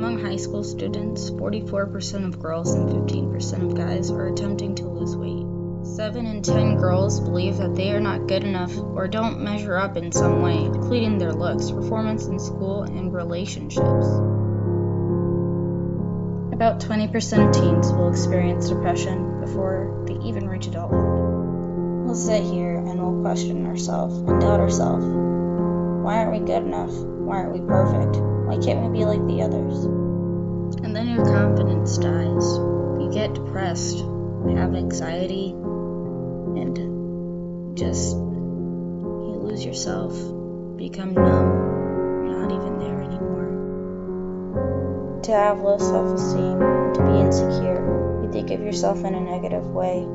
Among high school students, 44% of girls and 15% of guys are attempting to lose weight. 7 in 10 girls believe that they are not good enough or don't measure up in some way, including their looks, performance in school, and relationships. About 20% of teens will experience depression before they even reach adulthood. We'll sit here and we'll question ourselves and doubt ourselves. Why aren't we good enough? Why aren't we perfect? Why can't we be like the others? And then your confidence dies. You get depressed, you have anxiety, and you lose yourself, become numb, you're not even there anymore. To have low self-esteem, to be insecure, you think of yourself in a negative way.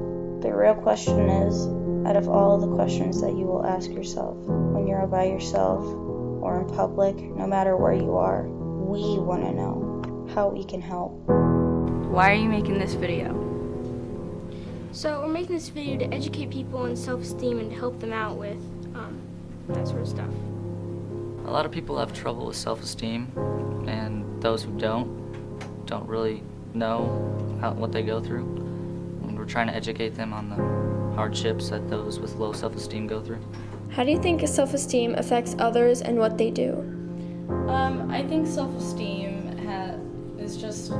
The real question is, out of all the questions that you will ask yourself when you're by yourself or in public, no matter where you are, we want to know how we can help. Why are you making this video? So we're making this video to educate people on self-esteem and to help them out with that sort of stuff. A lot of people have trouble with self-esteem, and those who don't really know what they go through. And we're trying to educate them on the hardships that those with low self-esteem go through. How do you think self-esteem affects others and what they do? I think self-esteem is just...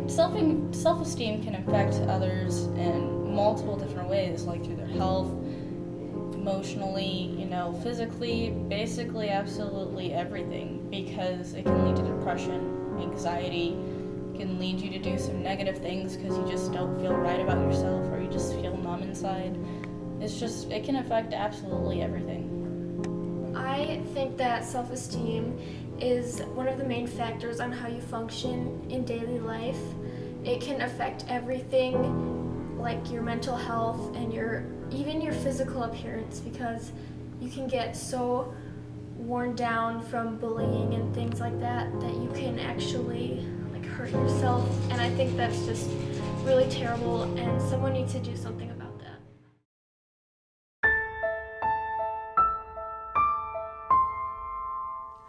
Self-esteem can affect others in multiple different ways, like through their health, emotionally, physically, basically absolutely everything, because it can lead to depression, anxiety, it can lead you to do some negative things because you just don't feel right about yourself or you just feel numb inside. It can affect absolutely everything. I think that self-esteem is one of the main factors on how you function in daily life. It can affect everything, like your mental health and even your physical appearance, because you can get so worn down from bullying and things like that you can actually hurt yourself, and I think that's just really terrible, and someone needs to do something about that.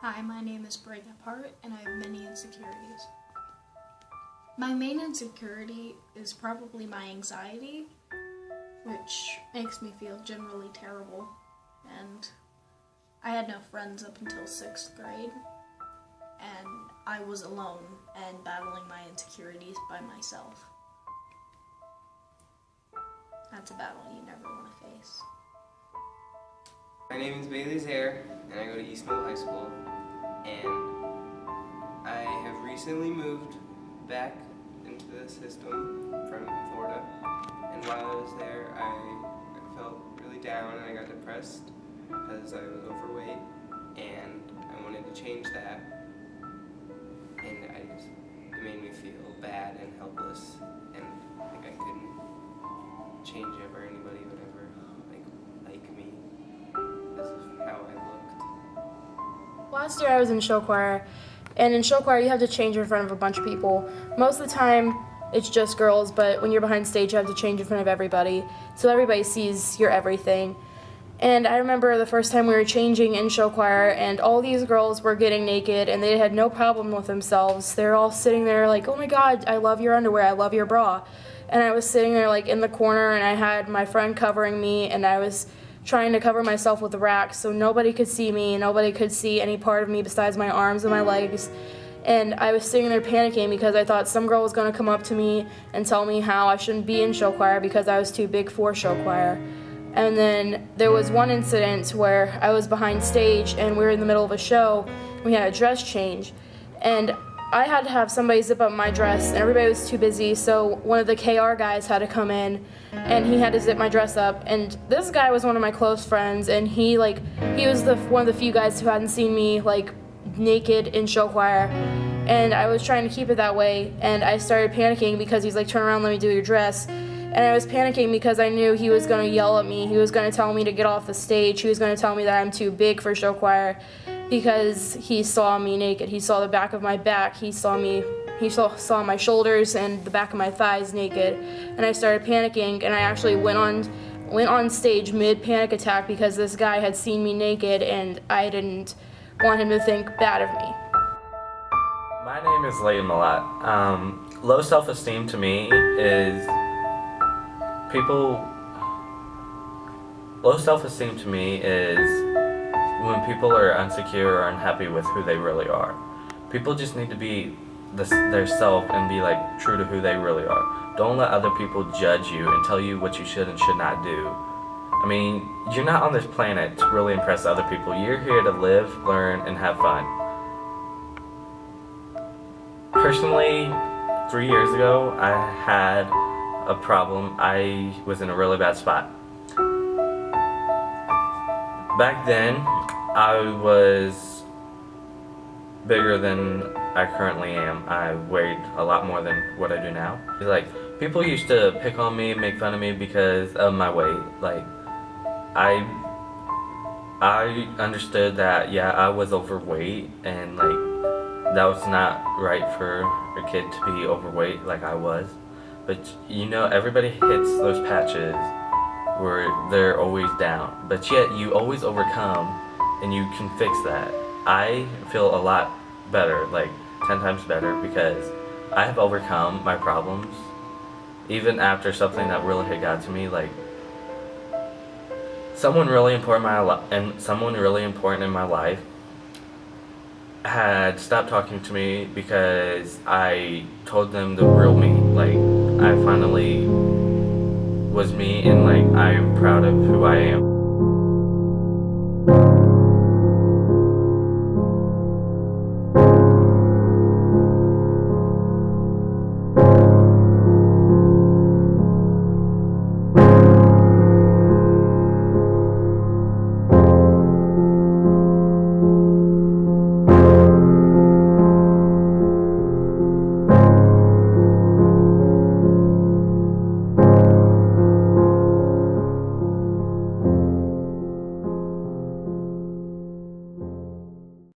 Hi, my name is Bray Gephardt, and I have many insecurities. My main insecurity is probably my anxiety, which makes me feel generally terrible, and I had no friends up until 6th grade, and I was alone and battling my insecurities by myself. That's a battle you never want to face. My name is Bailey Zaire, and I go to East Middle High School, and I have recently moved back into the system from Florida, and while I was there I felt really down and I got depressed because I was overweight, and I wanted to change that, and it made me feel bad and helpless, and like I couldn't change it or anybody would ever like me because of how I looked. Last year I was in show choir, and in show choir you have to change in front of a bunch of people. Most of the time it's just girls, but when you're behind stage you have to change in front of everybody, so everybody sees your everything. And I remember the first time we were changing in show choir, and all these girls were getting naked and they had no problem with themselves. They were all sitting there like, oh my god, I love your underwear, I love your bra. And I was sitting there in the corner, and I had my friend covering me, and I was trying to cover myself with the rack so nobody could see me, nobody could see any part of me besides my arms and my legs. And I was sitting there panicking because I thought some girl was going to come up to me and tell me how I shouldn't be in show choir because I was too big for show choir. And then there was one incident where I was behind stage and we were in the middle of a show. We had a dress change, and I had to have somebody zip up my dress, and everybody was too busy, so one of the KR guys had to come in, and he had to zip my dress up. And this guy was one of my close friends, and he was one of the few guys who hadn't seen me naked in show choir, and I was trying to keep it that way, and I started panicking because he's like, turn around, let me do your dress. And I was panicking because I knew he was going to yell at me. He was going to tell me to get off the stage. He was going to tell me that I'm too big for show choir because he saw me naked. He saw the back of my back. He saw my shoulders and the back of my thighs naked. And I started panicking, and I actually went on stage mid-panic attack because this guy had seen me naked and I didn't want him to think bad of me. My name is Layton Malat. Low self-esteem to me is Low self-esteem to me is when people are insecure or unhappy with who they really are. People just need to be their self and be like true to who they really are. Don't let other people judge you and tell you what you should and should not do. I mean, you're not on this planet to really impress other people. You're here to live, learn, and have fun. Personally, 3 years ago, I had a problem. I was in a really bad spot. Back then, I was bigger than I currently am. I weighed a lot more than what I do now. Like, people used to pick on me, make fun of me because of my weight. Like, I understood that, yeah, I was overweight, and like, that was not right for a kid to be overweight like I was. But you know, everybody hits those patches where they're always down, but yet you always overcome and you can fix that. I feel a lot better, like 10 times better, because I have overcome my problems even after something that really had got to me. Like, someone really important in my life had stopped talking to me because I told them the real me. Like, I finally was me, and like, I'm proud of who I am.